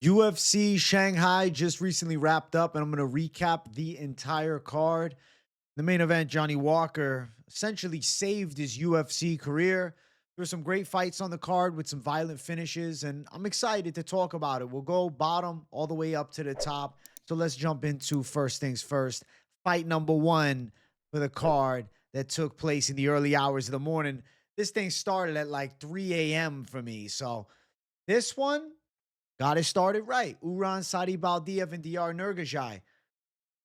UFC Shanghai just recently wrapped up, and I'm going to recap the entire card. The main event, Johnny Walker essentially saved his UFC career. There were some great fights on the card with some violent finishes, and I'm excited to talk about it. We'll go bottom all the way up to the top. So let's jump into first things first. Fight number one for the card that took place in the early hours of the morning. This thing started at like 3 a.m. for me. So this one got it started right. Satybaldiev and Dr. Nurgozhay.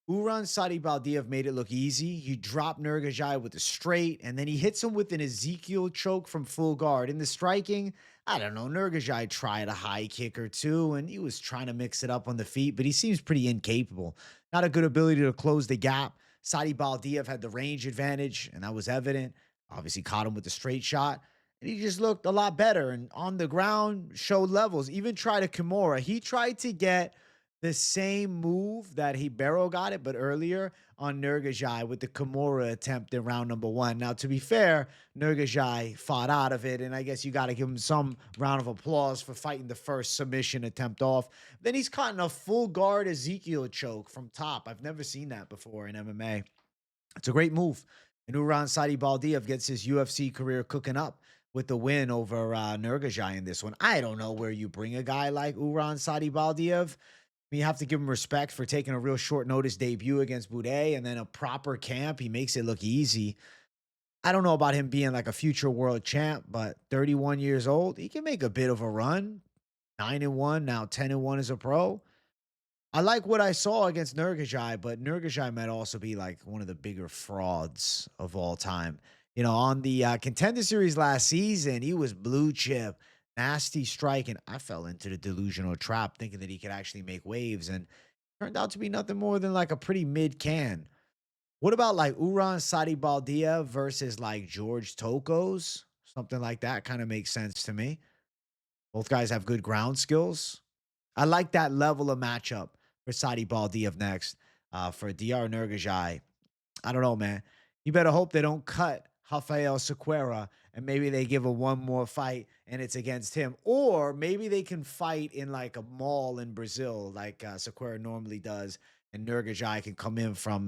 Satybaldiev made it look easy. He dropped Nurgozhay with a straight, and then he hits him with an Ezekiel choke from full guard. In the striking, I don't know, Nurgozhay tried a high kick or two, and he was trying to mix it up on the feet, but he seems pretty incapable. Not a good ability to close the gap. Satybaldiev had the range advantage, and that was evident. Obviously caught him with a straight shot, and he just looked a lot better, and on the ground showed levels. Even tried a Kimura. He tried to get the same move that Hibero got it, but earlier on Nurgozhay with the Kimura attempt in round number one. Now, to be fair, Nurgozhay fought out of it, and I guess you got to give him some round of applause for fighting the first submission attempt off. Then he's caught in a full guard Ezekiel choke from top. I've never seen that before in MMA. It's a great move. And Satybaldiev gets his UFC career cooking up with the win over Nurgozhay in this one. I don't know where you bring a guy like Satybaldiev. You have to give him respect for taking a real short notice debut against Boudet and then a proper camp. He makes it look easy. I don't know about him being like a future world champ, but 31 years old, he can make a bit of a run. 9-1, now 10-1 as a pro. I like what I saw against Nurgozhay, but Nurgozhay might also be like one of the bigger frauds of all time. You know, on the Contender Series last season, he was blue chip. Nasty striking. I fell into the delusional trap thinking that he could actually make waves, and turned out to be nothing more than like a pretty mid can. What about like Satybaldiev versus like George Tokos? Something like that kind of makes sense to me. Both guys have good ground skills. I like that level of matchup for Satybaldiev next. For Dr. Nurgozhay, I don't know, man. You better hope they don't cut Rafael Sequeira, and maybe they give a one more fight and it's against him. Or maybe they can fight in like a mall in Brazil like Sequeira normally does, and Nurgozhay can come in from,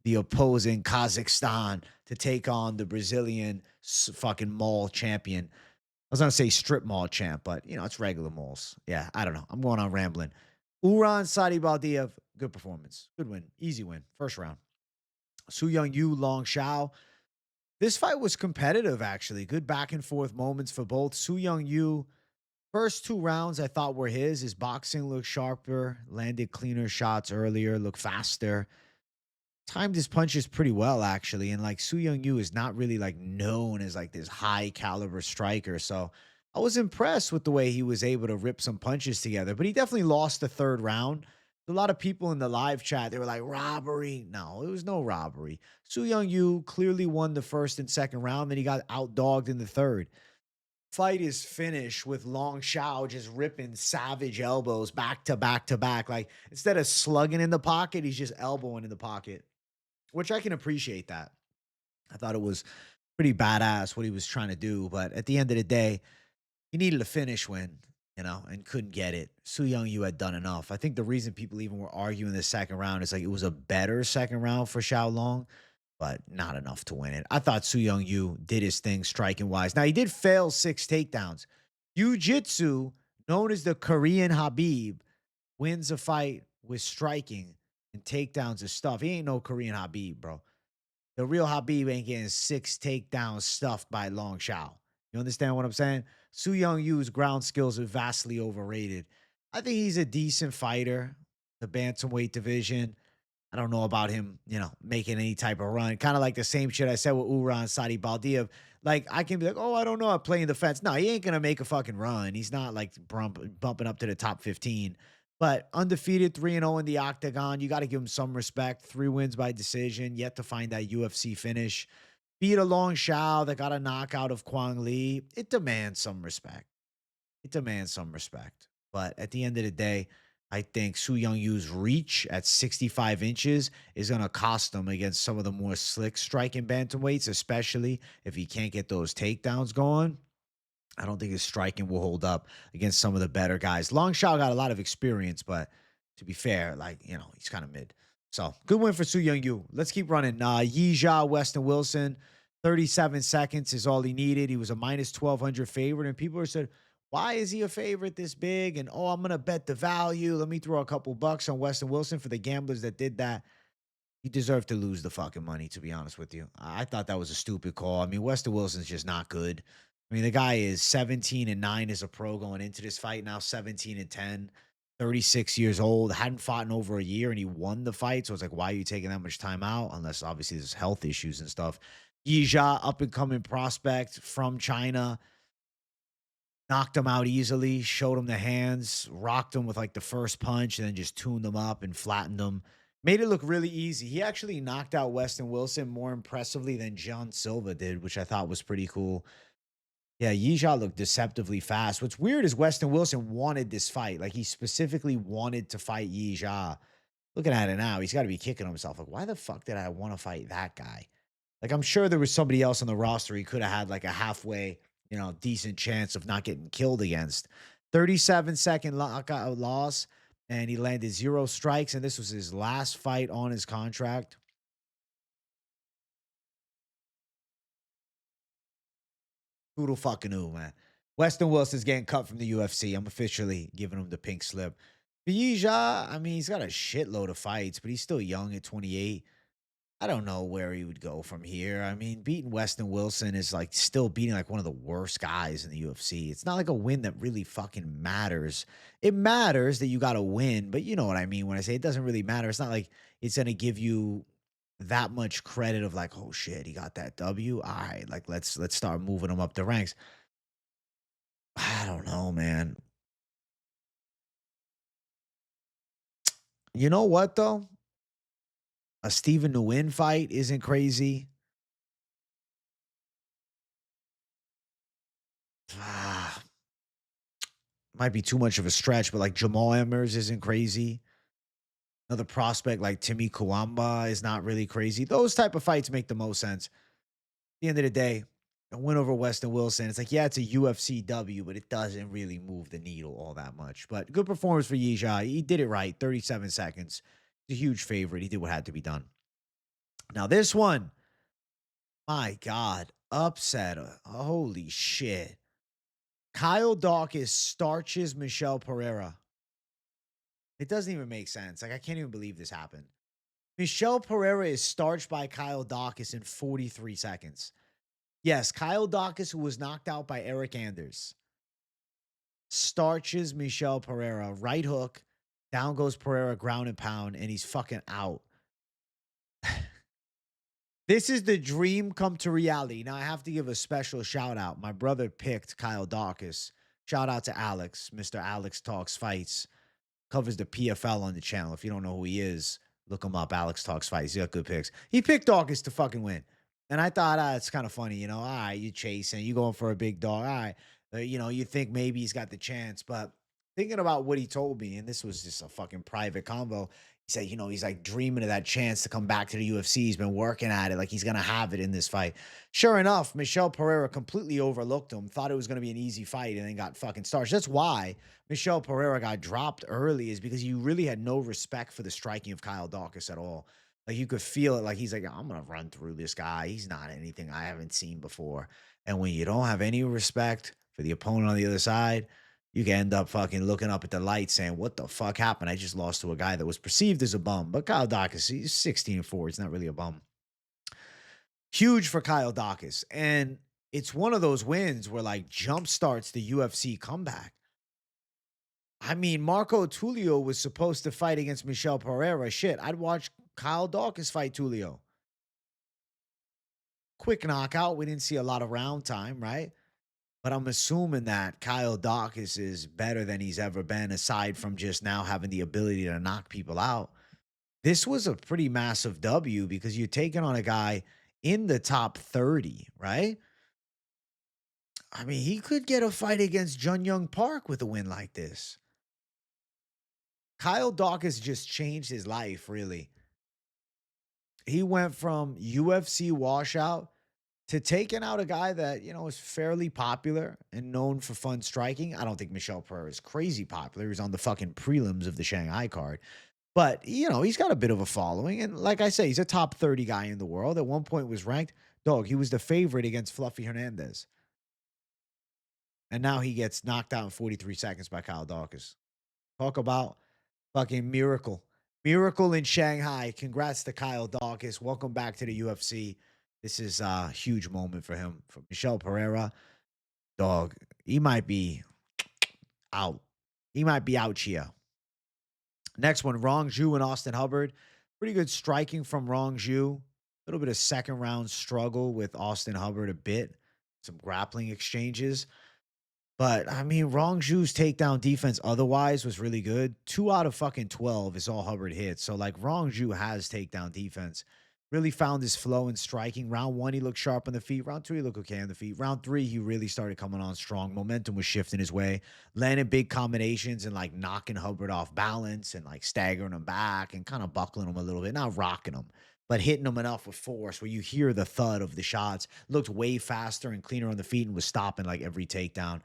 the opposing Kazakhstan to take on the Brazilian fucking mall champion. I was going to say strip mall champ, but, it's regular malls. Yeah, I don't know. I'm going on rambling. Satybaldiev, good performance. Good win. Easy win. First round. Su Young Yu, Long Xiao. This fight was competitive, actually. Good back and forth moments for both. Su Young Yu, first two rounds I thought were his. His boxing looked sharper, landed cleaner shots earlier, looked faster. Timed his punches pretty well, actually. And like Su Young Yu is not really like known as like this high caliber striker. So I was impressed with the way he was able to rip some punches together. But he definitely lost the third round. A lot of people in the live chat, they were like, robbery. No, it was no robbery. Su Young Yu clearly won the first and second round, then he got outdogged in the third. Fight is finished with Long Xiao just ripping savage elbows back to back to back. Like, instead of slugging in the pocket, he's just elbowing in the pocket, which I can appreciate that. I thought it was pretty badass what he was trying to do. But at the end of the day, he needed a finish win, and couldn't get it. Su Young Yu had done enough. I think the reason people even were arguing the second round is like it was a better second round for Xiao Long, but not enough to win it. I thought Su Young Yu did his thing striking wise. Now, he did fail 6 takedowns. Jiu-Jitsu, known as the Korean Habib, wins a fight with striking and takedowns of stuff. He ain't no Korean Habib, bro. The real Habib ain't getting 6 takedowns stuffed by Long Xiao. You understand what I'm saying? Su Young Yu's ground skills are vastly overrated. I think he's a decent fighter, the bantamweight division. I don't know about him, making any type of run. Kind of like the same shit I said with Satybaldiev. Like, I can be like, oh, I don't know, I'm playing the fence. No, he ain't going to make a fucking run. He's not like bumping up to the top 15. But undefeated 3-0 in the octagon. You got to give him some respect. 3 wins by decision. Yet to find that UFC finish. Beat a Long Xiao that got a knockout of Kwang Lee. It demands some respect. But at the end of the day, I think Su Young Yu's reach at 65 inches is going to cost him against some of the more slick striking bantamweights, especially if he can't get those takedowns going. I don't think his striking will hold up against some of the better guys. Long Xiao got a lot of experience, but to be fair, like, he's kind of mid. So good win for Su Young Yu. Let's keep running. Yizha, Westin Wilson, 37 seconds is all he needed. He was a minus 1,200 favorite. And people are said, why is he a favorite this big? And oh, I'm going to bet the value. Let me throw a couple bucks on Westin Wilson for the gamblers that did that. He deserved to lose the fucking money, to be honest with you. I thought that was a stupid call. I mean, Weston Wilson's just not good. I mean, the guy is 17-9 as a pro going into this fight, now 17-10, 36 years old, hadn't fought in over a year, and he won the fight. So it's like, why are you taking that much time out? Unless obviously there's health issues and stuff. Yizha, up and coming prospect from China, knocked him out easily, showed him the hands, rocked him with like the first punch, and then just tuned him up and flattened him. Made it look really easy. He actually knocked out Weston Wilson more impressively than John Silva did, which I thought was pretty cool. Yeah, Yizha looked deceptively fast. What's weird is Weston Wilson wanted this fight. Like, he specifically wanted to fight Yizha. Looking at it now, he's got to be kicking himself. Like, why the fuck did I want to fight that guy? Like, I'm sure there was somebody else on the roster he could have had like a halfway, decent chance of not getting killed against. 37-second lockout loss, and he landed 0 strikes, and this was his last fight on his contract. Who fucking knew, man? Weston Wilson's getting cut from the UFC. I'm officially giving him the pink slip. Yizha, I mean, he's got a shitload of fights, but he's still young at 28. I don't know where he would go from here. I mean, beating Weston Wilson is like still beating like one of the worst guys in the UFC. It's not like a win that really fucking matters. It matters that you got to win, but you know what I mean when I say it doesn't really matter. It's not like it's going to give you that much credit of like, oh shit, he got that W. All right, like let's start moving him up the ranks. I don't know, man. You know what though? A Stephen Nguyen fight isn't crazy. Ah, might be too much of a stretch, but like Jamal Emmers isn't crazy. Another prospect like Timmy Kawamba is not really crazy. Those type of fights make the most sense. At the end of the day, a win over Weston Wilson, it's like, yeah, it's a UFC W, but it doesn't really move the needle all that much. But good performance for Yizha. He did it right, 37 seconds. He's a huge favorite. He did what had to be done. Now, this one, my God, upset. Holy shit. Kyle Daukaus starches Michel Pereira. It doesn't even make sense. Like, I can't even believe this happened. Michel Pereira is starched by Kyle Daukaus in 43 seconds. Yes, Kyle Daukaus, who was knocked out by Eric Anders, starches Michel Pereira. Right hook. Down goes Pereira, ground and pound, and he's fucking out. This is the dream come to reality. Now, I have to give a special shout out. My brother picked Kyle Daukaus. Shout out to Alex. Mr. Alex Talks Fights. Covers the PFL on the channel. If you don't know who he is, look him up. Alex Talks Fights. He got good picks. He picked Daukaus to fucking win. And I thought, it's kind of funny, all right, you chasing, you going for a big dog. All right. You think maybe he's got the chance, but thinking about what he told me, and this was just a fucking private convo. He said, he's like dreaming of that chance to come back to the UFC. He's been working at it. Like he's going to have it in this fight. Sure enough, Michel Pereira completely overlooked him, thought it was going to be an easy fight, and then got fucking starched. That's why Michel Pereira got dropped early, is because you really had no respect for the striking of Kyle Daukaus at all. Like you could feel it. Like he's like, I'm going to run through this guy. He's not anything I haven't seen before. And when you don't have any respect for the opponent on the other side, you can end up fucking looking up at the light saying, what the fuck happened? I just lost to a guy that was perceived as a bum. But Kyle Daukaus, he's 16-4. He's not really a bum. Huge for Kyle Daukaus. And it's one of those wins where like jump starts the UFC comeback. I mean, Marco Tulio was supposed to fight against Michel Pereira. Shit, I'd watch Kyle Daukaus fight Tulio. Quick knockout. We didn't see a lot of round time, right? But I'm assuming that Kyle Daukaus is better than he's ever been, aside from just now having the ability to knock people out. This was a pretty massive W because you're taking on a guy in the top 30, right? I mean, he could get a fight against Jun Young Park with a win like this. Kyle Daukaus just changed his life, really. He went from UFC washout to taking out a guy that, is fairly popular and known for fun striking. I don't think Michel Pereira is crazy popular. He's on the fucking prelims of the Shanghai card. But, he's got a bit of a following. And like I say, he's a top 30 guy in the world. At one point was ranked, dog, he was the favorite against Fluffy Hernandez. And now he gets knocked out in 43 seconds by Kyle Daukaus. Talk about fucking miracle. Miracle in Shanghai. Congrats to Kyle Daukaus. Welcome back to the UFC. This is a huge moment for him. For Michel Pereira, dog, he might be out. He might be out here. Next one, Rongzhu and Austin Hubbard. Pretty good striking from Rongzhu. A little bit of second round struggle with Austin Hubbard a bit. Some grappling exchanges. But, I mean, Rongzhu's takedown defense otherwise was really good. 2 out of fucking 12 is all Hubbard hits. So, like, Rongzhu has takedown defense. Really found his flow in striking. Round 1, he looked sharp on the feet. Round 2, he looked okay on the feet. Round 3, he really started coming on strong. Momentum was shifting his way. Landing big combinations and, like, knocking Hubbard off balance and, like, staggering him back and kind of buckling him a little bit. Not rocking him, but hitting him enough with force where you hear the thud of the shots. Looked way faster and cleaner on the feet and was stopping, like, every takedown.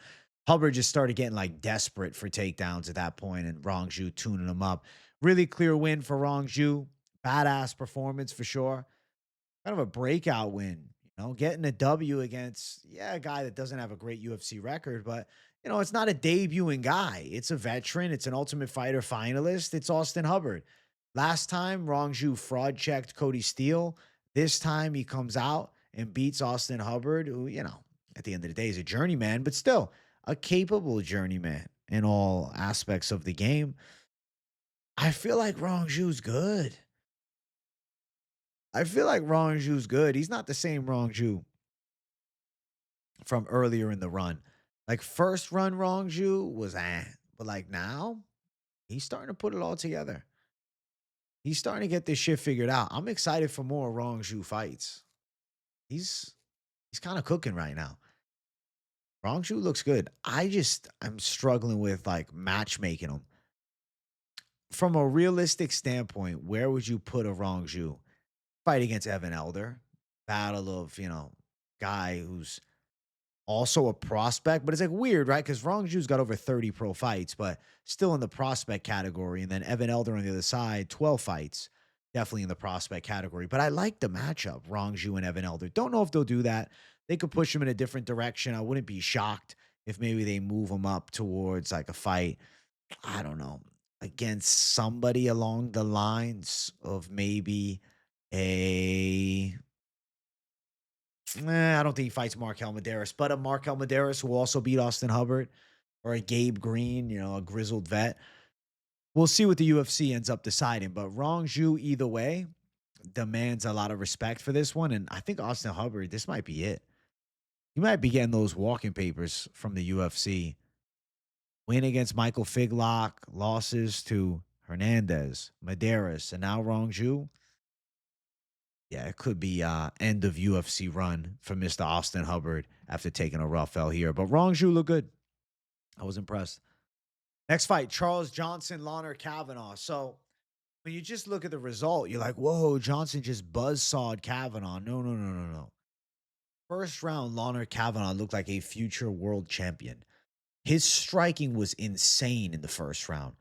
Hubbard just started getting like desperate for takedowns at that point, and Rongzhu tuning him up. Really clear win for Rongzhu. Badass performance for sure. Kind of a breakout win, getting a W against, a guy that doesn't have a great UFC record, but, it's not a debuting guy. It's a veteran. It's an Ultimate Fighter finalist. It's Austin Hubbard. Last time, Rongzhu fraud checked Cody Steele. This time, he comes out and beats Austin Hubbard, who, at the end of the day is a journeyman, but still a capable journeyman in all aspects of the game. I feel like Rongzhu's good. He's not the same Rongzhu from earlier in the run. Like first run Rongzhu was but like now he's starting to put it all together. He's starting to get this shit figured out. I'm excited for more Rongzhu fights. He's kind of cooking right now. Rongzhu looks good. I'm struggling with like matchmaking him. From a realistic standpoint, where would you put a Rongzhu? Fight against Evan Elder. Battle of, guy who's also a prospect, but it's like weird, right? Because Rongzhu's got over 30 pro fights, but still in the prospect category. And then Evan Elder on the other side, 12 fights, definitely in the prospect category. But I like the matchup, Rongzhu and Evan Elder. Don't know if they'll do that. They could push him in a different direction. I wouldn't be shocked if maybe they move him up towards like a fight, I don't know, against somebody along the lines of maybe I don't think he fights Markel Medeiros, but a Markel Medeiros who also beat Austin Hubbard, or a Gabe Green, a grizzled vet. We'll see what the UFC ends up deciding, but Rongzhu either way demands a lot of respect for this one. And I think Austin Hubbard, this might be it. He might be getting those walking papers from the UFC. Win against Michael Figlock, losses to Hernandez, Medeiros, and now Rongzhu. Yeah, it could be end of UFC run for Mr. Austin Hubbard after taking a rough L here. But Rongzhu looked good. I was impressed. Next fight, Charles Johnson, Launer Kavanagh. So when you just look at the result, you're like, whoa, Johnson just buzzsawed Kavanagh. No. First round, Launer Kavanagh looked like a future world champion. His striking was insane in the first round.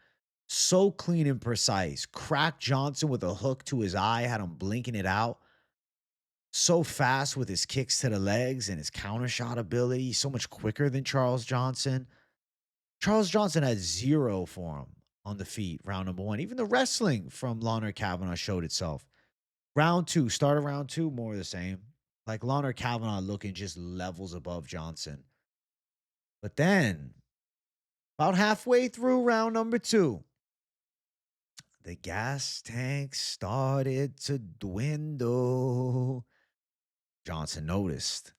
So clean and precise. Cracked Johnson with a hook to his eye, had him blinking it out. So fast with his kicks to the legs and his counter shot ability. So much quicker than Charles Johnson. Charles Johnson had 0 for him on the feet, round number 1. Even the wrestling from Launer Kavanagh showed itself. Round 2, start of round 2, more of the same. Like Launer Kavanagh looking just levels above Johnson. But then, about halfway through round number 2, the gas tank started to dwindle. Johnson noticed.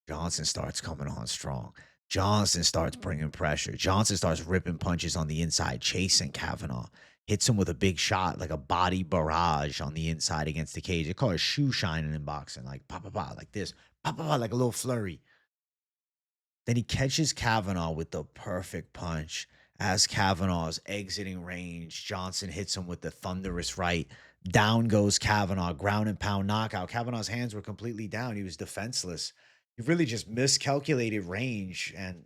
Johnson starts coming on strong. Johnson starts bringing pressure. Johnson starts ripping punches on the inside, chasing Kavanagh. Hits him with a big shot, like a body barrage on the inside against the cage. They call it shoe shining in boxing, like pa, like this. Pa, like a little flurry. Then he catches Kavanagh with the perfect punch. As Kavanagh's exiting range, Johnson hits him with the thunderous right. Down goes Kavanagh, ground and pound knockout. Kavanagh's hands were completely down. He was defenseless. He really just miscalculated range and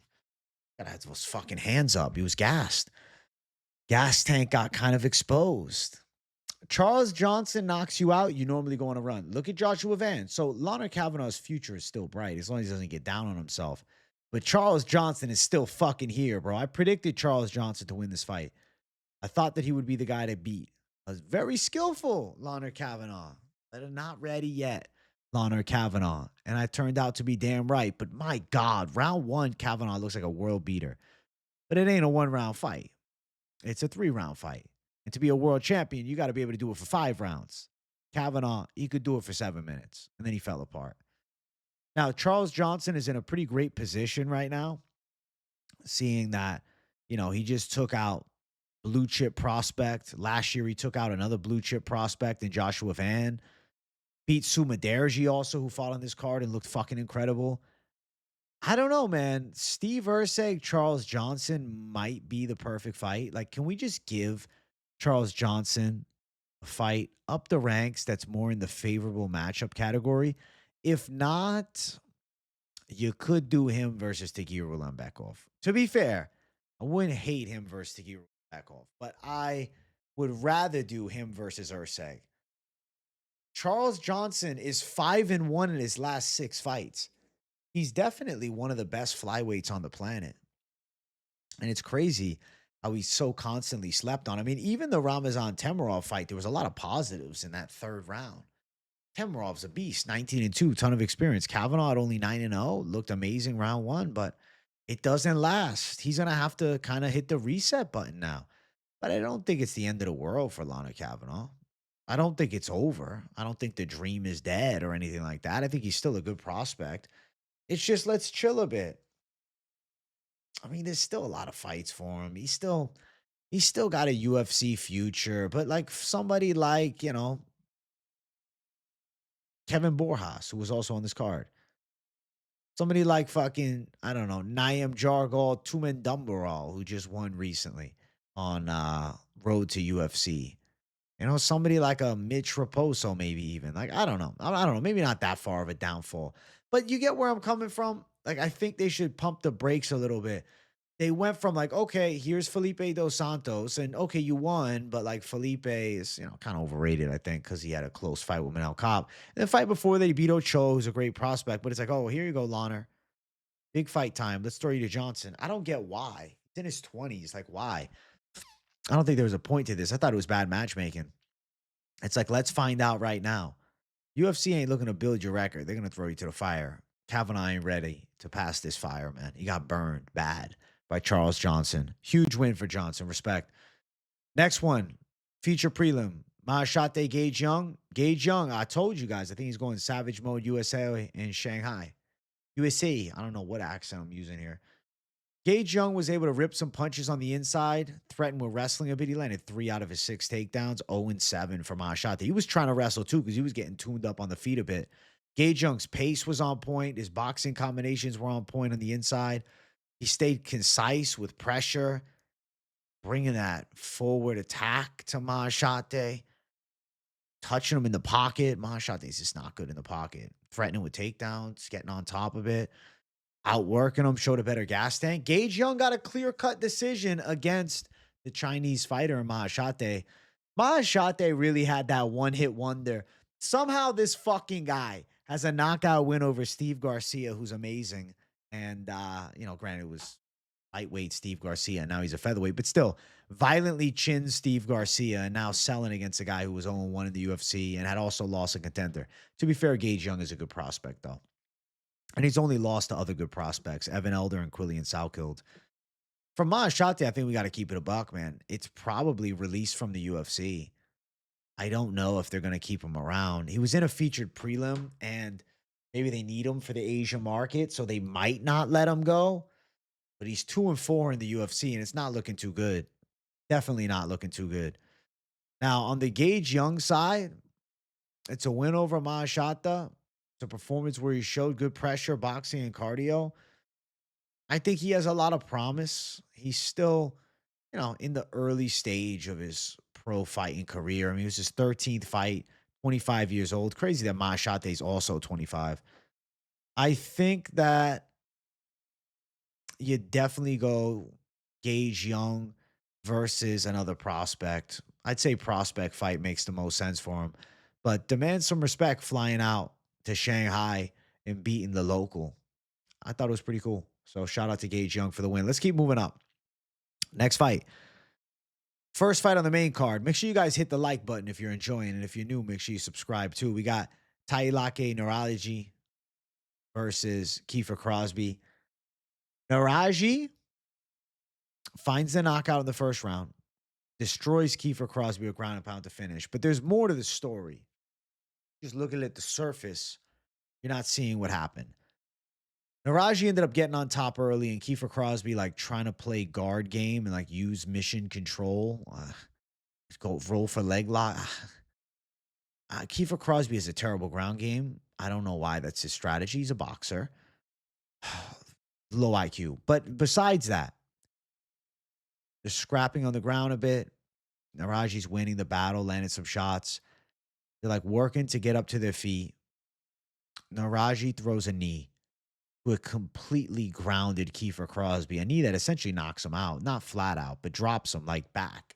God had those fucking hands up. He was gassed. Gas tank got kind of exposed. Charles Johnson knocks you out, you normally go on a run. Look at Joshua Van. So Leonard Kavanagh's future is still bright as long as he doesn't get down on himself. But Charles Johnson is still fucking here, bro. I predicted Charles Johnson to win this fight. I thought that he would be the guy to beat. I was very skillful, Leonard Kavanagh. But not ready yet, Leonard Kavanagh. And I turned out to be damn right. But my God, round one, Kavanagh looks like a world beater. But it ain't a 1-round fight. It's a 3-round fight. And to be a world champion, you got to be able to do it for 5 rounds. Kavanagh, he could do it for 7 minutes. And then he fell apart. Now, Charles Johnson is in a pretty great position right now, seeing that, he just took out blue chip prospect. Last year, he took out another blue chip prospect in Joshua Van. Beat Sumudaerji also, who fought on this card and looked fucking incredible. I don't know, man. Steve Erceg, Charles Johnson might be the perfect fight. Like, can we just give Charles Johnson a fight up the ranks that's more in the favorable matchup category? If not, you could do him versus Tagir Ulanbekov. To be fair, I wouldn't hate him versus Tagir Ulanbekov, but I would rather do him versus Erceg. Charles Johnson is 5-1 in his last 6 fights. He's definitely one of the best flyweights on the planet. And it's crazy how he's so constantly slept on. I mean, even the Ramazan Temirov fight, there was a lot of positives in that 3rd round. Temirov's a beast, 19-2, ton of experience. Kavanagh at only 9-0, looked amazing round 1, but it doesn't last. He's going to have to kind of hit the reset button now. But I don't think it's the end of the world for Leonard Kavanagh. I don't think it's over. I don't think the dream is dead or anything like that. I think he's still a good prospect. It's just let's chill a bit. I mean, there's still a lot of fights for him. He's still got a UFC future, but like somebody like, Kevin Borjas, who was also on this card. Somebody like fucking, I don't know, Naim Jargal Tumendumbaral, who just won recently on Road to UFC. Somebody like a Mitch Raposo, maybe even. Like, I don't know. I don't know. Maybe not that far of a downfall. But you get where I'm coming from? Like, I think they should pump the brakes a little bit. They went from like, okay, here's Felipe Dos Santos. And okay, you won. But like Felipe is, kind of overrated, I think, because he had a close fight with Manel Cobb. And the fight before that, he beat Ocho, who's a great prospect. But it's like, oh, here you go, Launer. Big fight time. Let's throw you to Johnson. I don't get why. He's in his 20s. Like, why? I don't think there was a point to this. I thought it was bad matchmaking. It's like, let's find out right now. UFC ain't looking to build your record. They're going to throw you to the fire. Kavanagh ain't ready to pass this fire, man. He got burned bad by Charles Johnson. Huge win for Johnson. Respect. Next one, feature prelim. Mahashate Gage Young. Gage Young, I told you guys, I think he's going savage mode USA in Shanghai. USA. I don't know what accent I'm using here. Gage Young was able to rip some punches on the inside, threatened with wrestling a bit. He landed 3 out of his 6 takedowns, 0-7 for Mahashate. He was trying to wrestle too because he was getting tuned up on the feet a bit. Gage Young's pace was on point. His boxing combinations were on point on the inside. He stayed concise with pressure, bringing that forward attack to Mahashate, touching him in the pocket. Mahashate's just not good in the pocket. Threatening with takedowns, getting on top of it. Outworking him, showed a better gas tank. Gage Young got a clear-cut decision against the Chinese fighter in Mahashate. Mahashate really had that one-hit wonder. Somehow this fucking guy has a knockout win over Steve Garcia, who's amazing. And, granted, it was lightweight Steve Garcia, and now he's a featherweight. But still, violently chinned Steve Garcia and now selling against a guy who was 0-1 in the UFC and had also lost a contender. To be fair, Gage Young is a good prospect, though. And he's only lost to other good prospects, Evan Elder and Quillian Salkild. From Mahashate, I think we got to keep it a buck, man. It's probably released from the UFC. I don't know if they're going to keep him around. He was in a featured prelim, and maybe they need him for the Asia market, so they might not let him go. But he's 2-4 in the UFC, and it's not looking too good. Definitely not looking too good. Now, on the Gage Young side, it's a win over Mahashata. It's a performance where he showed good pressure, boxing, and cardio. I think he has a lot of promise. He's still, in the early stage of his pro fighting career. I mean, it was his 13th fight, 25 years old. Crazy that Machate is also 25. I think that you definitely go Gage Young versus another prospect. I'd say prospect fight makes the most sense for him, but demand some respect flying out to Shanghai and beating the local. I thought it was pretty cool. So shout out to Gage Young for the win. Let's keep moving up. Next fight. First fight on the main card. Make sure you guys hit the like button if you're enjoying. And if you're new, make sure you subscribe too. We got Nurgozhay versus Kiefer Crosbie. Nueraji finds the knockout in the first round, destroys Kiefer Crosbie with ground and pound to finish. But there's more to the story. Just looking at the surface, you're not seeing what happened. Nueraji ended up getting on top early, and Kiefer Crosbie like trying to play guard game and like use mission control. Go roll for leg lock. Kiefer Crosbie has a terrible ground game. I don't know why that's his strategy. He's a boxer. Low IQ. But besides that, they're scrapping on the ground a bit. Nueraji's winning the battle, landing some shots. They're like working to get up to their feet. Nueraji throws a knee to a completely grounded Kiefer Crosbie, a knee that essentially knocks him out, not flat out, but drops him like back.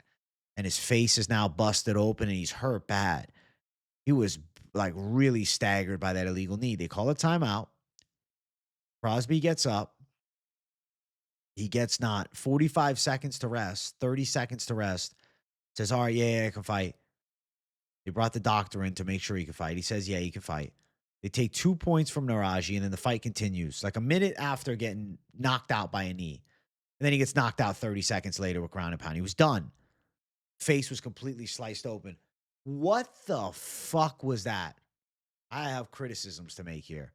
And his face is now busted open and he's hurt bad. He was like really staggered by that illegal knee. They call a timeout. Crosbie gets up. He gets not 45 seconds to rest, 30 seconds to rest. Says, all right, yeah, I can fight. They brought the doctor in to make sure he can fight. He says, yeah, he can fight. They take 2 points from Nueraji, and then the fight continues. Like a minute after getting knocked out by a knee. And then he gets knocked out 30 seconds later with ground and pound. He was done. Face was completely sliced open. What the fuck was that? I have criticisms to make here.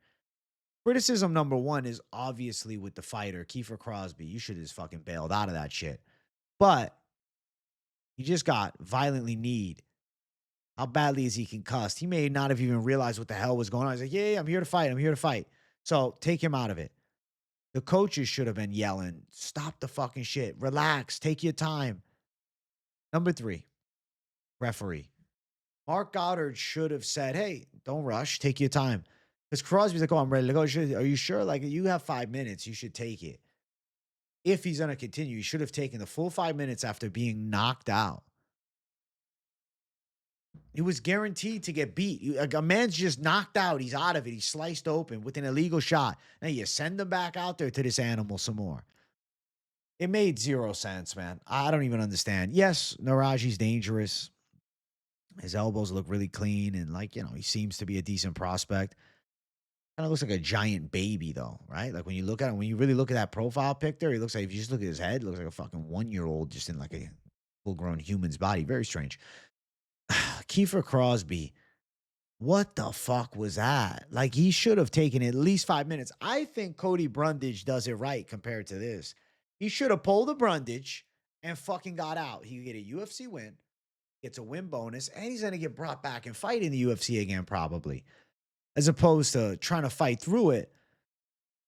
Criticism number one is obviously with the fighter, Kiefer Crosbie. You should have just fucking bailed out of that shit. But he just got violently kneed. How badly is he concussed? He may not have even realized what the hell was going on. He's like, yeah, I'm here to fight. I'm here to fight. So take him out of it. The coaches should have been yelling, stop the fucking shit. Relax. Take your time. Number 3, referee. Mark Goddard should have said, hey, don't rush. Take your time. Because Crosby's like, oh, I'm ready to go. Are you sure? Like, you have 5 minutes. You should take it. If he's going to continue, he should have taken the full 5 minutes after being knocked out. He was guaranteed to get beat. A man's just knocked out. He's out of it. He's sliced open with an illegal shot. Now you send him back out there to this animal some more. It made 0 sense, man. I don't even understand. Yes, Nueraji's dangerous. His elbows look really clean. And like, he seems to be a decent prospect. Kind of looks like a giant baby, though, right? Like when you look at him, when you really look at that profile picture, he looks like, if you just look at his head, it looks like a fucking 1-year-old just in like a full-grown human's body. Very strange. Kiefer Crosbie, what the fuck was that? Like, he should have taken at least 5 minutes. I think Cody Brundage does it right compared to this. He should have pulled the Brundage and fucking got out. He could get a UFC win, gets a win bonus, and he's going to get brought back and fight in the UFC again, probably, as opposed to trying to fight through it.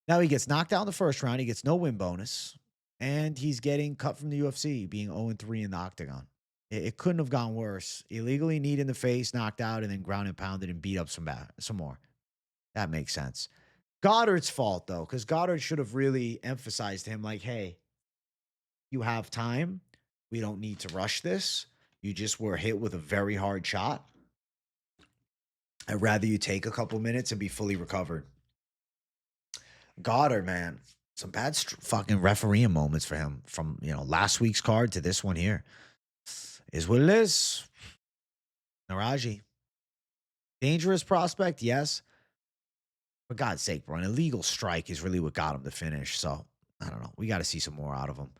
Now he gets knocked out in the first round. He gets no win bonus, and he's getting cut from the UFC, being 0-3 in the octagon. It couldn't have gone worse. Illegally kneed in the face, knocked out, and then ground and pounded and beat up some more. That makes sense. Goddard's fault, though, because Goddard should have really emphasized to him, like, hey, you have time. We don't need to rush this. You just were hit with a very hard shot. I'd rather you take a couple minutes and be fully recovered. Goddard, man, some bad fucking refereeing moments for him from, last week's card to this one here. Is what it is. Nueraji. Dangerous prospect, yes. For God's sake, bro, an illegal strike is really what got him to finish. So, I don't know. We got to see some more out of him.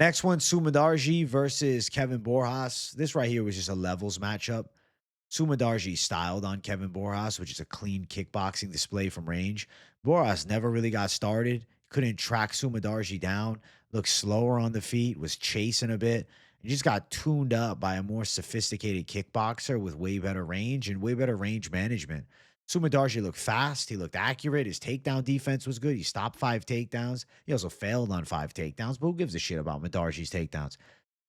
Next one, Sumudaerji versus Kevin Borjas. This right here was just a levels matchup. Sumudaerji styled on Kevin Borjas, which is a clean kickboxing display from range. Borjas never really got started. Couldn't track Sumudaerji down. Looked slower on the feet. Was chasing a bit. He just got tuned up by a more sophisticated kickboxer with way better range and way better range management. Sumudaerji looked fast. He looked accurate. His takedown defense was good. He stopped 5 takedowns. He also failed on 5 takedowns, but who gives a shit about Mudarji's takedowns?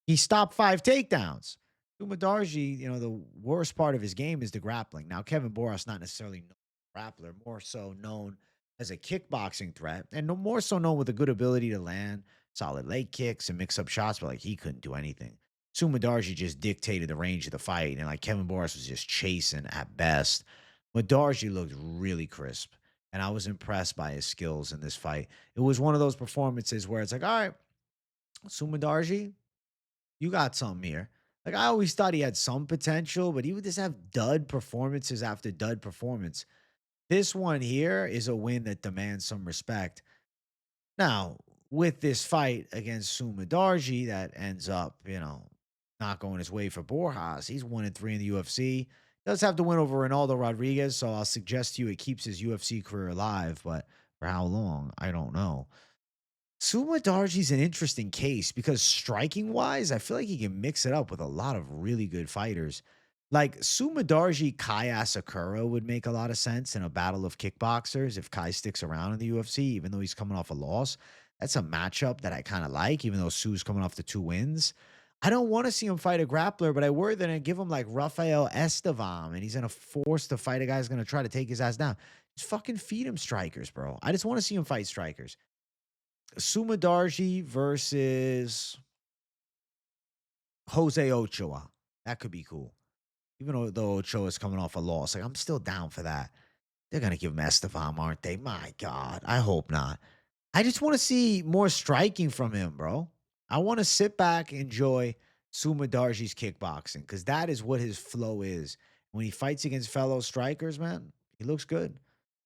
He stopped 5 takedowns. Sumudaerji, the worst part of his game is the grappling. Now, Kevin Borjas not necessarily known as a grappler, more so known as a kickboxing threat, and more so known with a good ability to land solid leg kicks and mix up shots, but like he couldn't do anything. Sumudaerji just dictated the range of the fight, and like Kevin Borjas was just chasing at best. Mudarji looked really crisp, and I was impressed by his skills in this fight. It was one of those performances where it's like, all right, Sumudaerji, you got something here. Like I always thought he had some potential, but he would just have dud performances after dud performance. This one here is a win that demands some respect. Now, with this fight against Sumudaerji that ends up, not going his way for Borjas, he's 1-3 in the UFC. Does have to win over Ronaldo Rodriguez, so I'll suggest to you it keeps his UFC career alive, but for how long? I don't know. Suma Darji's an interesting case because striking wise, I feel like he can mix it up with a lot of really good fighters. Like Suma Darji, Kaya Sakura would make a lot of sense in a battle of kickboxers if Kai sticks around in the UFC, even though he's coming off a loss. That's a matchup that I kind of like, even though Su's coming off the 2 wins. I don't want to see him fight a grappler, but I worry that I give him like Rafael Estevam and he's going to force to fight a guy who's going to try to take his ass down. Just fucking feed him strikers, bro. I just want to see him fight strikers. Sumudaerji versus Jose Ochoa. That could be cool. Even though Ochoa is coming off a loss, like I'm still down for that. They're gonna give him Estevam, aren't they? My God, I hope not. I just want to see more striking from him, bro. I want to sit back, enjoy Sumudaerji's kickboxing because that is what his flow is. When he fights against fellow strikers, man, he looks good.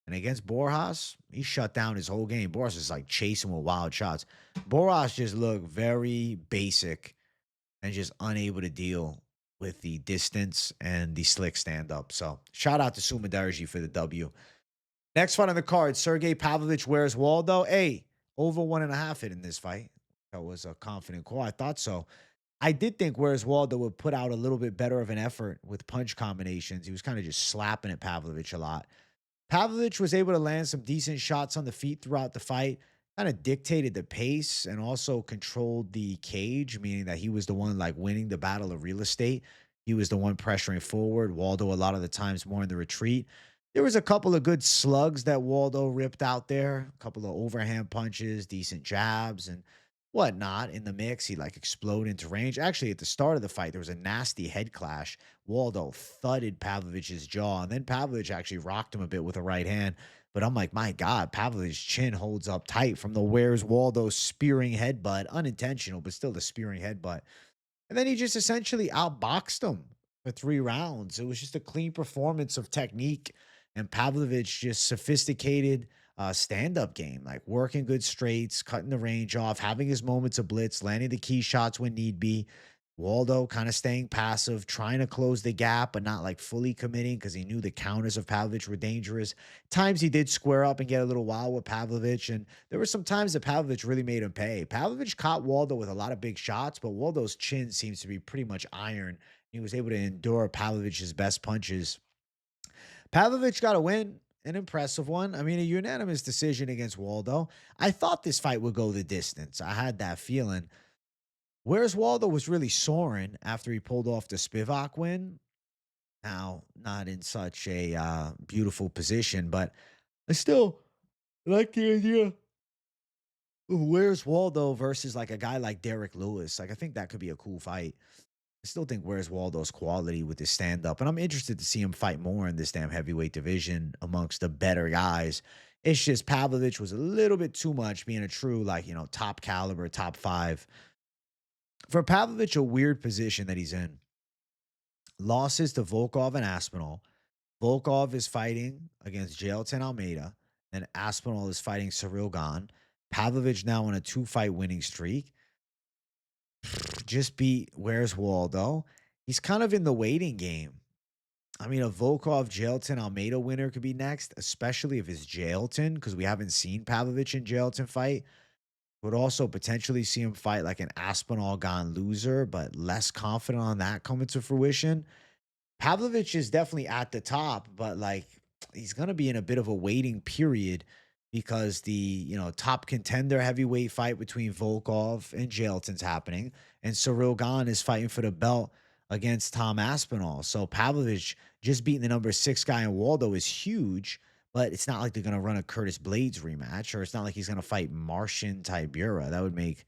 And against Borjas, he shut down his whole game. Borjas is like chasing with wild shots. Borjas just looked very basic and just unable to deal with the distance and the slick stand up. So shout out to Sumudaerji for the W. Next fight on the card, Sergey Pavlovich wears Waldo. Hey, over 1.5 hit in this fight. That was a confident call. I thought so. I did think Where's Waldo would put out a little bit better of an effort with punch combinations. He was kind of just slapping at Pavlovich a lot. Pavlovich was able to land some decent shots on the feet throughout the fight, kind of dictated the pace and also controlled the cage, meaning that he was the one like winning the battle of real estate. He was the one pressuring forward. Waldo, a lot of the times, more in the retreat. There was a couple of good slugs that Waldo ripped out there, a couple of overhand punches, decent jabs, and whatnot in the mix. He like exploded into range. Actually, at the start of the fight, there was a nasty head clash. Waldo thudded Pavlovich's jaw, and then Pavlovich actually rocked him a bit with a right hand. But I'm like, my God, Pavlovich's chin holds up tight from the Where's Waldo spearing headbutt. Unintentional, but still the spearing headbutt. And then he just essentially outboxed him for 3 rounds. It was just a clean performance of technique. And Pavlovich just sophisticated stand-up game, like working good straights, cutting the range off, having his moments of blitz, landing the key shots when need be. Waldo kind of staying passive, trying to close the gap, but not like fully committing because he knew the counters of Pavlovich were dangerous. Times he did square up and get a little wild with Pavlovich, and there were some times that Pavlovich really made him pay. Pavlovich caught Waldo with a lot of big shots, but Waldo's chin seems to be pretty much iron. He was able to endure Pavlovich's best punches. Pavlovich got a win, an impressive one. I mean, a unanimous decision against Waldo. I thought this fight would go the distance. I had that feeling. Whereas Waldo was really soaring after he pulled off the Spivak win. Now, not in such a beautiful position, but I still like the idea of Where's Waldo versus like a guy like Derek Lewis. Like, I think that could be a cool fight. I still think Where's Waldo's quality with his stand up, and I'm interested to see him fight more in this damn heavyweight division amongst the better guys. It's just Pavlovich was a little bit too much being a true, like, top caliber, top 5. For Pavlovich, a weird position that he's in. Losses to Volkov and Aspinall. Volkov is fighting against Jailton Almeida, and Aspinall is fighting Cyril Gane. Pavlovich now on a 2-fight winning streak. Just beat Where's Waldo. He's kind of in the waiting game. I mean, a Volkov Jailton Almeida winner could be next, especially if it's Jailton, because we haven't seen Pavlovich and Jailton fight. Would also potentially see him fight like an Aspinall Gane loser, but less confident on that coming to fruition. Pavlovich is definitely at the top, but like he's going to be in a bit of a waiting period because the, top contender heavyweight fight between Volkov and Jailton's happening, and Cyril Gane is fighting for the belt against Tom Aspinall. So Pavlovich just beating the number 6 guy in Waldo is huge, but it's not like they're gonna run a Curtis Blades rematch, or it's not like he's gonna fight Martian Tybura. That would make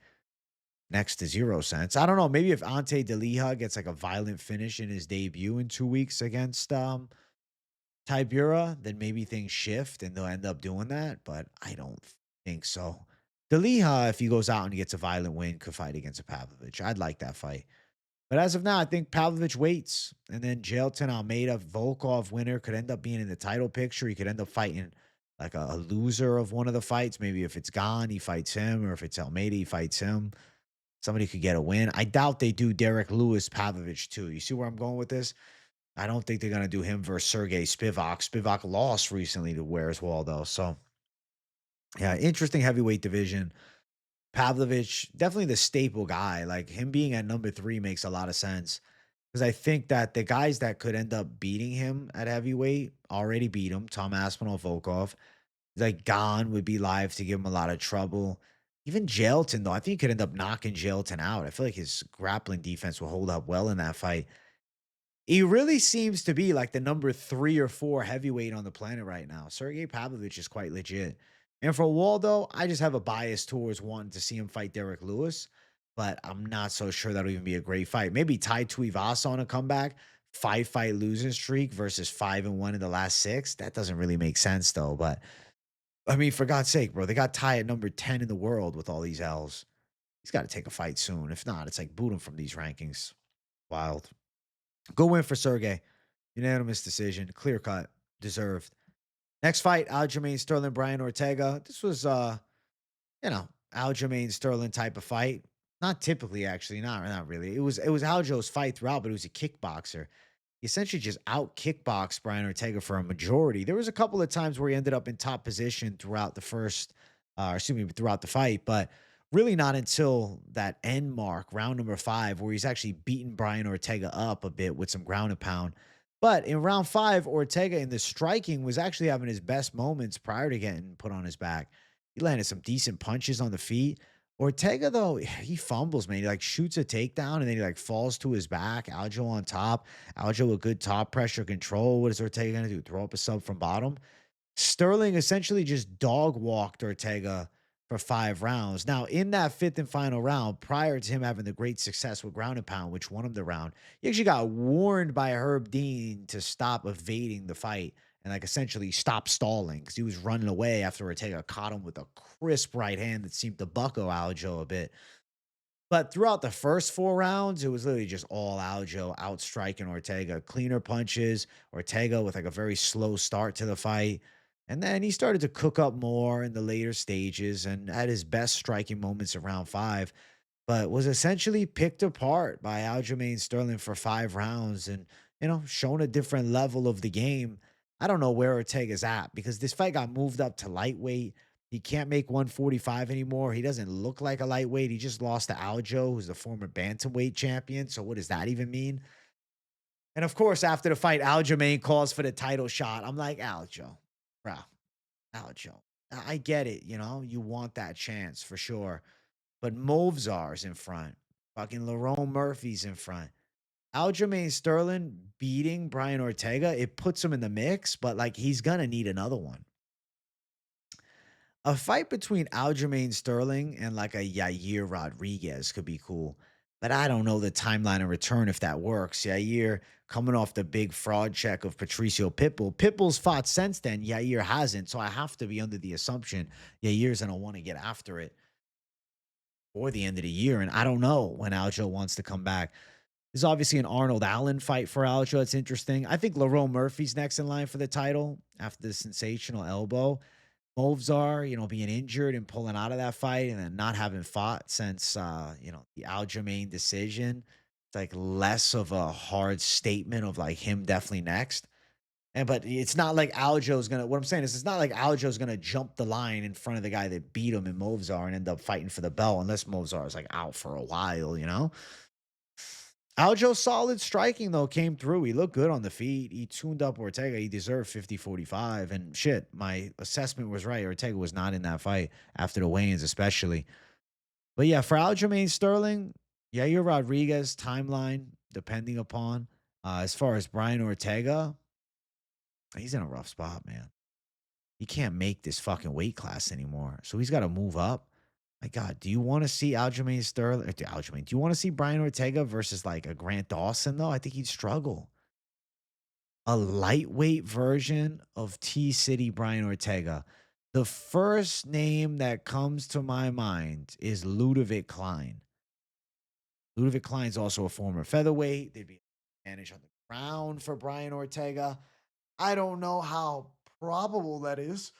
next to 0 sense. I don't know, maybe if Ante DeLiha gets, like, a violent finish in his debut in 2 weeks against, Tybura, then maybe things shift and they'll end up doing that, but I don't think so. DeLiha, if he goes out and gets a violent win, could fight against a Pavlovich. I'd like that fight. But as of now, I think Pavlovich waits. And then Jailton Almeida, Volkov winner, could end up being in the title picture. He could end up fighting like a loser of one of the fights. Maybe if it's Gone, he fights him, or if it's Almeida, he fights him. Somebody could get a win. I doubt they do Derek Lewis Pavlovich too. You see where I'm going with this? I don't think they're gonna do him versus Sergey Spivak. Spivak lost recently to Where's Waldo. So yeah, interesting heavyweight division. Pavlovich, definitely the staple guy. Like him being at number 3 makes a lot of sense. Because I think that the guys that could end up beating him at heavyweight already beat him. Tom Aspinall, Volkov. Like Gone would be live to give him a lot of trouble. Even Jailton, though, I think he could end up knocking Jailton out. I feel like his grappling defense will hold up well in that fight. He really seems to be like the number 3 or 4 heavyweight on the planet right now. Sergey Pavlovich is quite legit. And for Waldo, I just have a bias towards wanting to see him fight Derek Lewis, but I'm not so sure that'll even be a great fight. Maybe Tai Tuivasa on a comeback, 5-fight losing streak versus 5-1 in the last 6. That doesn't really make sense though. But I mean, for God's sake, bro, they got Ty at number 10 in the world with all these L's. He's got to take a fight soon. If not, it's like boot him from these rankings. Wild. Go win for Sergey. Unanimous decision. Clear cut. Deserved. Next fight, Aljamain Sterling, Brian Ortega. This was Aljamain Sterling type of fight. Not typically, actually, not really. It was Aljo's fight throughout, but it was a kickboxer. He essentially just out kickboxed Brian Ortega for a majority. There was a couple of times where he ended up in top position throughout the first, throughout the fight, but really not until that end mark, round number 5, where he's actually beaten Brian Ortega up a bit with some ground and pound. But in round 5, Ortega in the striking was actually having his best moments prior to getting put on his back. He landed some decent punches on the feet. Ortega, though, he fumbles, man. He like shoots a takedown and then he like falls to his back. Aljo on top. Aljo with good top pressure control. What is Ortega going to do? Throw up a sub from bottom? Sterling essentially just dog walked Ortega for 5 rounds. Now, in that 5th and final round, prior to him having the great success with ground and pound, which won him the round, he actually got warned by Herb Dean to stop evading the fight and like essentially stop stalling because he was running away after Ortega caught him with a crisp right hand that seemed to bucko Aljo a bit. But throughout the first 4 rounds, it was literally just all Aljo outstriking Ortega. Cleaner punches, Ortega with like a very slow start to the fight. And then he started to cook up more in the later stages and had his best striking moments around 5, but was essentially picked apart by Aljamain Sterling for 5 rounds and, shown a different level of the game. I don't know where Ortega's at because this fight got moved up to lightweight. He can't make 145 anymore. He doesn't look like a lightweight. He just lost to Aljo, who's the former bantamweight champion. So what does that even mean? And of course, after the fight, Aljamain calls for the title shot. I'm like, Aljo, bro, Aljo. I get it, you want that chance for sure. But Movzar's in front. Fucking Lerone Murphy's in front. Aljamain Sterling beating Brian Ortega, it puts him in the mix, but like he's gonna need another one. A fight between Aljamain Sterling and like a Yair Rodriguez could be cool, but I don't know the timeline of return if that works. Yair coming off the big fraud check of Patricio Pitbull. Pitbull's fought since then. Yair hasn't, so I have to be under the assumption Yair's gonna want to get after it for the end of the year, and I don't know when Aljo wants to come back. There's obviously an Arnold Allen fight for Aljo. That's interesting. I think Lerone Murphy's next in line for the title after the sensational elbow. Movzar, being injured and pulling out of that fight and then not having fought since, the Aljamain decision. It's like less of a hard statement of like him definitely next. But it's not like Aljo's gonna. What I'm saying is, it's not like Aljo's gonna jump the line in front of the guy that beat him in Movzar and end up fighting for the belt, unless Movzar is like out for a while. Aljo's solid striking, though, came through. He looked good on the feet. He tuned up Ortega. He deserved 50-45. And shit, my assessment was right. Ortega was not in that fight after the weigh-ins, especially. But yeah, for Aljamain Sterling, Yair Rodriguez timeline, depending upon. As far as Brian Ortega, he's in a rough spot, man. He can't make this fucking weight class anymore. So he's got to move up. My God, do you want to see Aljamain Sterling? Aljamain, do you want to see Brian Ortega versus like a Grant Dawson, though? I think he'd struggle. A lightweight version of T City Brian Ortega. The first name that comes to my mind is Ludovic Klein. Ludovic Klein's also a former featherweight. There'd be an advantage on the ground for Brian Ortega. I don't know how probable that is,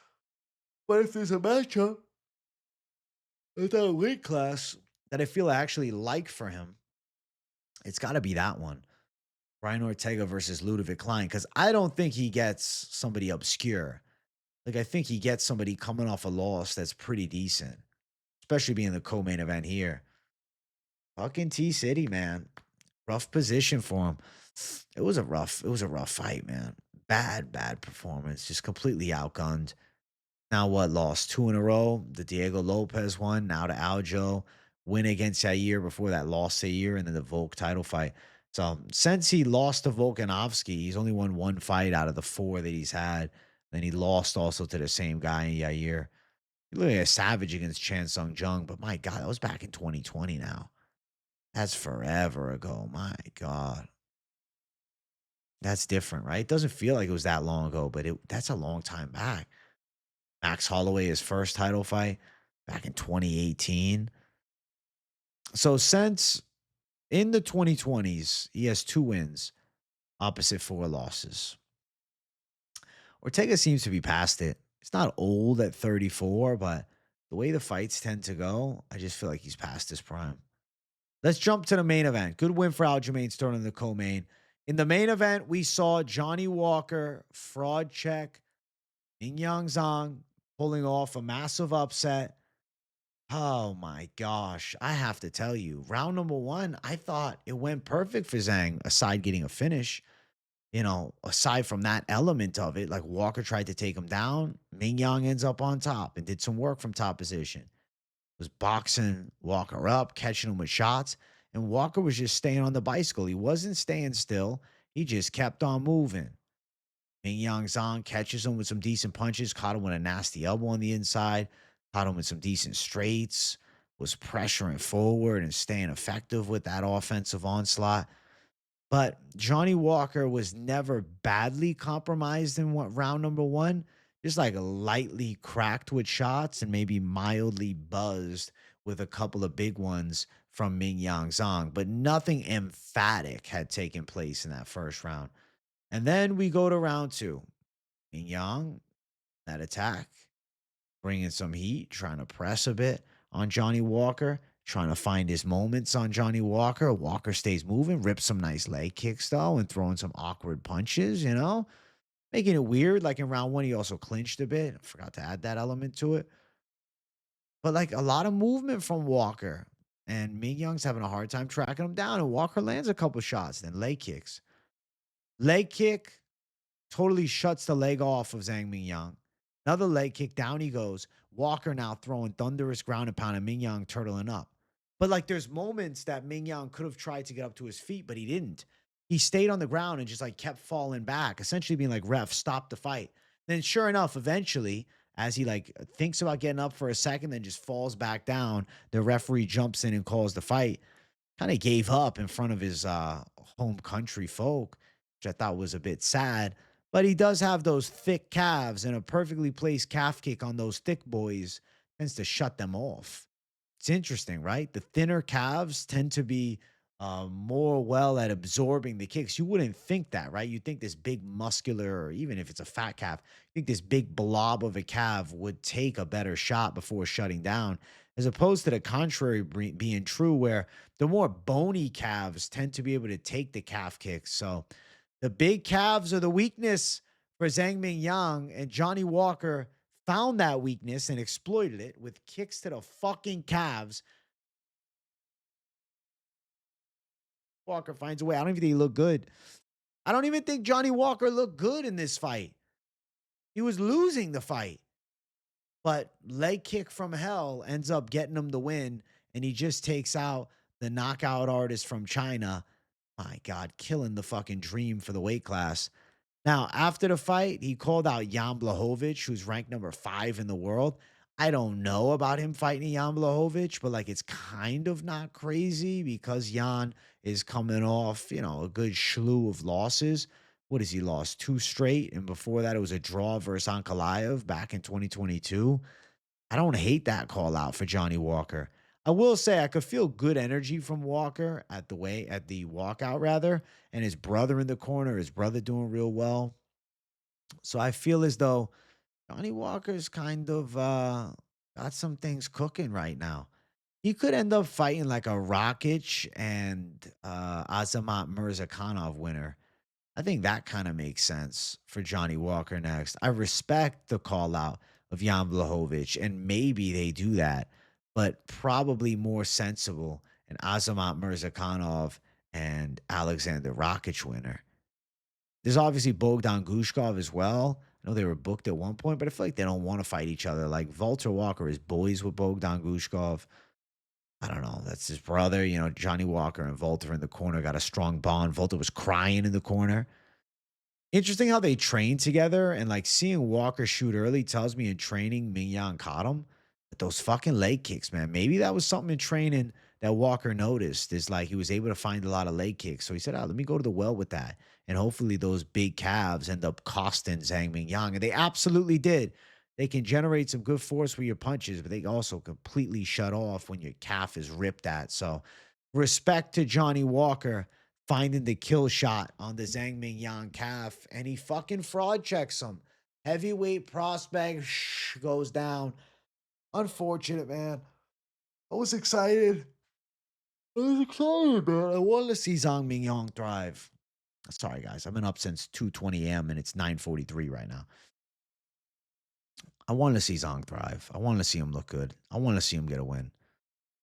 but if there's a matchup at that weight class that I feel I actually like for him, it's got to be that one. Brian Ortega versus Ludovic Klein, because I don't think he gets somebody obscure. Like, I think he gets somebody coming off a loss that's pretty decent, especially being the co-main event here. Fucking T City, man. Rough position for him. It was a rough fight, man. Bad performance. Just completely outgunned. Now what? Lost 2 in a row. The Diego Lopez one. Now to Aljo. Win against Yair before that lost Yair, and then the Volk title fight. So since he lost to Volkanovski, he's only won 1 fight out of the 4 that he's had. Then he lost also to the same guy in Yair. He looked like a savage against Chan Sung Jung, but my God, that was back in 2020 now. That's forever ago. My God. That's different, right? It doesn't feel like it was that long ago, but that's a long time back. Max Holloway, his first title fight back in 2018. So since in the 2020s, he has 2 wins, opposite 4 losses. Ortega seems to be past it. He's not old at 34, but the way the fights tend to go, I just feel like he's past his prime. Let's jump to the main event. Good win for Aljamain Sterling, the co-main. In the main event, we saw Johnny Walker fraud check Mingyang Zhang, pulling off a massive upset. Oh my gosh. I have to tell you, round number 1, I thought it went perfect for Zhang, aside getting a finish. You know, aside from that element of it, like Walker tried to take him down, Mingyang ends up on top and did some work from top position. Was boxing Walker up, catching him with shots, and Walker was just staying on the bicycle. He wasn't staying still. He just kept on moving. Mingyang Zhang catches him with some decent punches, caught him with a nasty elbow on the inside, caught him with some decent straights, was pressuring forward and staying effective with that offensive onslaught. But Johnny Walker was never badly compromised in round number 1, just like lightly cracked with shots and maybe mildly buzzed with a couple of big ones from Mingyang Zhang, but nothing emphatic had taken place in that first round. And then we go to round 2. Mingyang, that attack, bringing some heat, trying to press a bit on Johnny Walker, trying to find his moments on Johnny Walker. Walker stays moving, rips some nice leg kicks, though, and throwing some awkward punches, you know, making it weird. Like in round 1, he also clinched a bit. I forgot to add that element to it. But like a lot of movement from Walker. And Mingyang's having a hard time tracking him down. And Walker lands a couple shots, then leg kicks. Leg kick totally shuts the leg off of Zhang Mingyang. Another leg kick, down he goes. Walker now throwing thunderous ground and pound, and Mingyang turtling up. But like there's moments that Mingyang could have tried to get up to his feet, but he didn't. He stayed on the ground and just like kept falling back, essentially being like, ref, stop the fight. Then sure enough, eventually, as he like thinks about getting up for a second, then just falls back down, the referee jumps in and calls the fight. Kind of gave up in front of his home country folk, which I thought was a bit sad. But he does have those thick calves, and a perfectly placed calf kick on those thick boys tends to shut them off. It's interesting, right? The thinner calves tend to be more well at absorbing the kicks. You wouldn't think that, right? You'd think this big muscular, or even if it's a fat calf, you think this big blob of a calf would take a better shot before shutting down, as opposed to the contrary being true, where the more bony calves tend to be able to take the calf kicks. So the big calves are the weakness for Zhang Mingyang, and Johnny Walker found that weakness and exploited it with kicks to the fucking calves. Walker finds a way. I don't even think he looked good. I don't even think Johnny Walker looked good in this fight. He was losing the fight. But leg kick from hell ends up getting him the win, and he just takes out the knockout artist from China My God, killing the fucking dream for the weight class. Now, after the fight, he called out Jan Blachowicz, who's ranked number 5 in the world. I don't know about him fighting Jan Blachowicz, but like it's kind of not crazy because Jan is coming off, a good slew of losses. What has he lost? 2 straight. And before that, it was a draw versus Ankalaev back in 2022. I don't hate that call out for Johnny Walker. I will say I could feel good energy from Walker at the walkout rather, and his brother in the corner, his brother doing real well. So I feel as though Johnny Walker's kind of got some things cooking right now. He could end up fighting like a Rakic and Azamat Mirzakhanov winner. I think that kind of makes sense for Johnny Walker next. I respect the call out of Jan Blachowicz, and maybe they do that, but probably more sensible an Azamat Mirzakhanov and Alexander Rakic winner. There's obviously Bogdan Gushkov as well. I know they were booked at one point, but I feel like they don't want to fight each other. Like Walter Walker is boys with Bogdan Gushkov. I don't know. That's his brother. Johnny Walker and Walter in the corner got a strong bond. Walter was crying in the corner. Interesting how they train together, and like seeing Walker shoot early tells me in training Mingyang caught him. But those fucking leg kicks, man. Maybe that was something in training that Walker noticed. Is like he was able to find a lot of leg kicks. So he said, let me go to the well with that. And hopefully those big calves end up costing Zhang Mingyang. And they absolutely did. They can generate some good force with your punches, but they also completely shut off when your calf is ripped at. So respect to Johnny Walker finding the kill shot on the Zhang Mingyang calf, and he fucking fraud checks him. Heavyweight prospect goes down. Unfortunate, man. I was excited. Man. I wanted to see Zhang Mingyang thrive. Sorry, guys. I've been up since 2:20 a.m. and it's 9:43 right now. I wanted to see Zhang thrive. I wanted to see him look good. I want to see him get a win.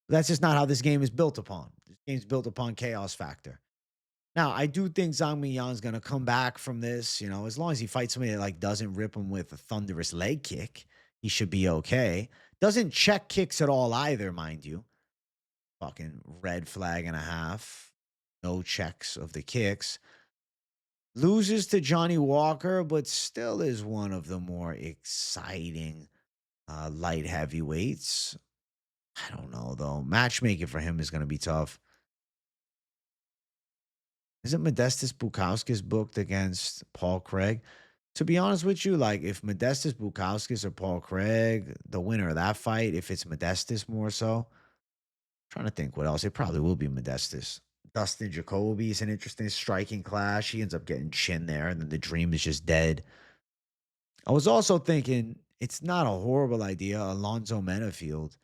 But that's just not how this game is built upon. This game's built upon chaos factor. Now, I do think Zhang Mingyang's going to come back from this, as long as he fights somebody that like doesn't rip him with a thunderous leg kick, he should be okay. Doesn't check kicks at all either, mind you. Fucking red flag and a half. No checks of the kicks. Loses to Johnny Walker, but still is one of the more exciting light heavyweights. I don't know, though. Matchmaking for him is going to be tough. Isn't Modestas Bukauskas booked against Paul Craig? To be honest with you, like if Modestas Bukauskas or Paul Craig, the winner of that fight, if it's Modestas more so, I'm trying to think what else. It probably will be Modestas. Dustin Jacoby is an interesting striking clash. He ends up getting chin there, and then the dream is just dead. I was also thinking it's not a horrible idea. Alonzo Menafield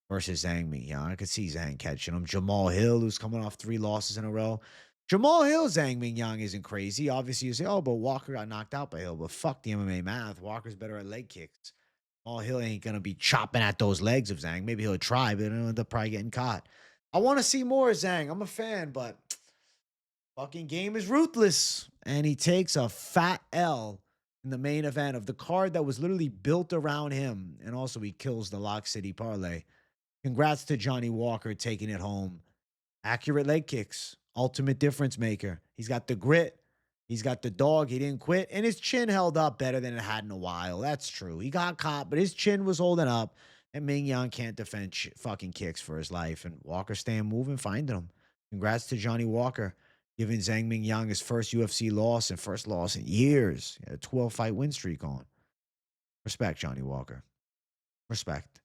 versus Zhang Mingyang. I could see Zhang catching him. Jamal Hill, who's coming off 3 losses in a row. Jamal Hill, Zhang Mingyang isn't crazy. Obviously, you say, but Walker got knocked out by Hill. But fuck the MMA math. Walker's better at leg kicks. Jamal Hill ain't going to be chopping at those legs of Zhang. Maybe he'll try, but he'll end up probably getting caught. I want to see more of Zhang. I'm a fan, but fucking game is ruthless. And he takes a fat L in the main event of the card that was literally built around him. And also he kills the Lock City parlay. Congrats to Johnny Walker taking it home. Accurate leg kicks. Ultimate difference maker. He's got the grit. He's got the dog. He didn't quit. And his chin held up better than it had in a while. That's true. He got caught, but his chin was holding up. And Mingyang can't defend fucking kicks for his life. And Walker staying moving, finding him. Congrats to Johnny Walker, giving Zhang Mingyang his first UFC loss and first loss in years. He had a 12-fight win streak on. Respect, Johnny Walker. Respect.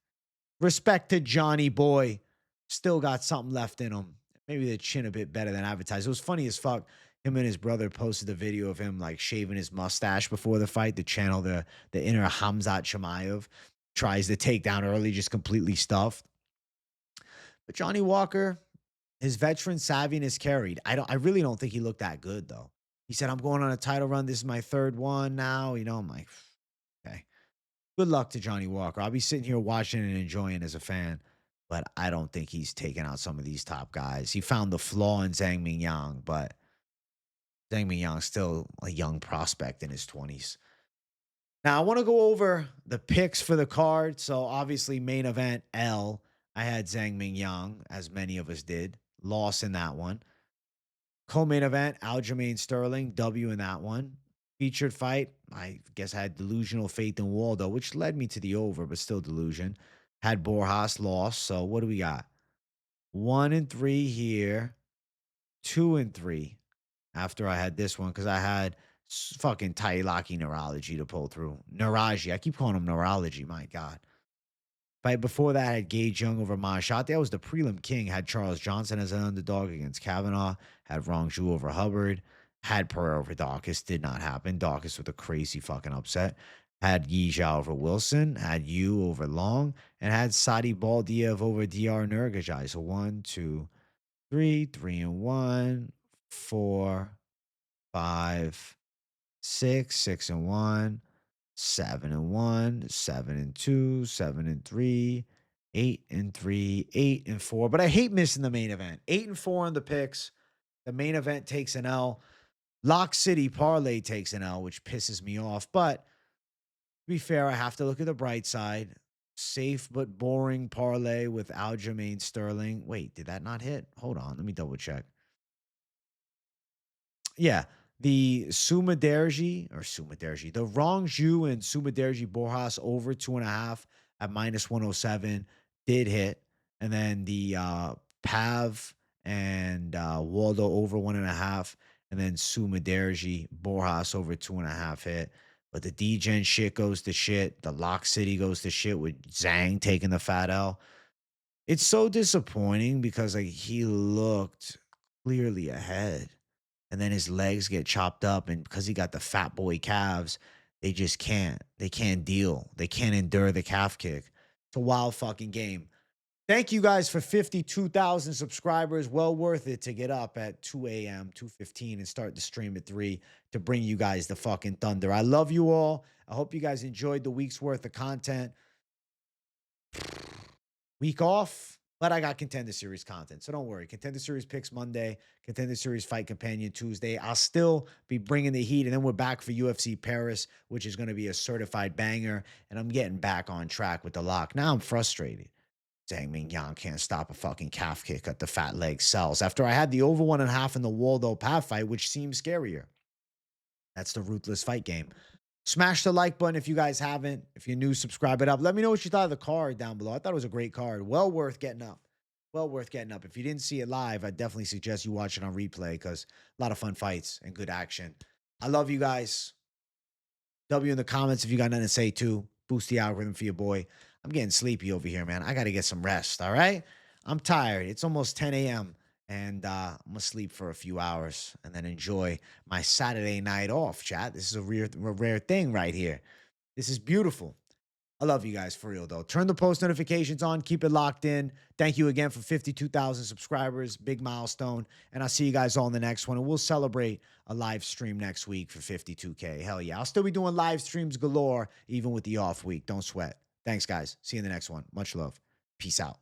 Respect to Johnny boy. Still got something left in him. Maybe the chin a bit better than advertised. It was funny as fuck. Him and his brother posted a video of him like shaving his mustache before the fight to channel the inner Hamzat Chimaev. Tries to take down early, just completely stuffed. But Johnny Walker, his veteran savviness carried. I really don't think he looked that good though. He said, I'm going on a title run. This is my 3rd one now. I'm like, okay. Good luck to Johnny Walker. I'll be sitting here watching and enjoying as a fan. But I don't think he's taken out some of these top guys. He found the flaw in Zhang Mingyang, but Zhang Mingyang's still a young prospect in his 20s. Now, I want to go over the picks for the card. So, obviously, main event, L. I had Zhang Mingyang, as many of us did. Loss in that one. Co-main event, Aljamain Sterling, W in that one. Featured fight, I guess I had delusional faith in Waldo, which led me to the over, but still delusion. Had Borjas lost. So what do we got? 1-3 here, 2-3 after I had this one because I had fucking Tailaki Neurology to pull through. Nueraji. I keep calling him Neurology. My God. Fight before that, I had Gage Young over Mashate. That was the prelim king. Had Charles Johnson as an underdog against Kavanagh. Had Rongzhu over Hubbard. Had Pereira over Daukaus. Did not happen. Daukaus with a crazy fucking upset. Had Yizha over Wilson. Had Yu over Long. And had Satybaldiev over DR Nurgozhay. So 1, 2, 3, 3-1, 4, 5, 6, 6-1, 7-1, 7-2, 7-3, 8-3, 8-4. But I hate missing the main event. 8-4 on the picks. The main event takes an L. Lock City Parlay takes an L, which pisses me off. But to be fair, I have to look at the bright side. Safe but boring parlay with Aljamain Sterling. Wait, did that not hit? Hold on. Let me double check. Yeah. The Sumudaerji, the Rongzhu and Sumudaerji Borjas over 2.5 at -107 did hit. And then the Pav and Waldo over 1.5. And then Sumudaerji Borjas over 2.5 hit. But the D-Gen shit goes to shit. The Lock City goes to shit with Zhang taking the fat L. It's so disappointing because like he looked clearly ahead. And then his legs get chopped up. And because he got the fat boy calves, they just can't. They can't deal. They can't endure the calf kick. It's a wild fucking game. Thank you guys for 52,000 subscribers. Well worth it to get up at 2 a.m., 2:15 and start the stream at 3 to bring you guys the fucking thunder. I love you all. I hope you guys enjoyed the week's worth of content. Week off, but I got Contender Series content. So don't worry. Contender Series picks Monday. Contender Series Fight Companion Tuesday. I'll still be bringing the heat. And then we're back for UFC Paris, which is going to be a certified banger. And I'm getting back on track with the lock. Now I'm frustrated. Dang, Mingyang can't stop a fucking calf kick at the fat leg cells. After I had the over 1.5 in the Waldo Pav fight, which seems scarier. That's the ruthless fight game. Smash the like button if you guys haven't. If you're new, subscribe it up. Let me know what you thought of the card down below. I thought it was a great card. Well worth getting up. Well worth getting up. If you didn't see it live, I definitely suggest you watch it on replay because a lot of fun fights and good action. I love you guys. W in the comments if you got nothing to say too. Boost the algorithm for your boy. I'm getting sleepy over here, man. I got to get some rest, all right? I'm tired. It's almost 10 a.m. and I'm going to sleep for a few hours and then enjoy my Saturday night off, chat. This is a rare thing right here. This is beautiful. I love you guys for real, though. Turn the post notifications on. Keep it locked in. Thank you again for 52,000 subscribers. Big milestone. And I'll see you guys all in the next one. And we'll celebrate a live stream next week for 52K. Hell yeah. I'll still be doing live streams galore, even with the off week. Don't sweat. Thanks, guys. See you in the next one. Much love. Peace out.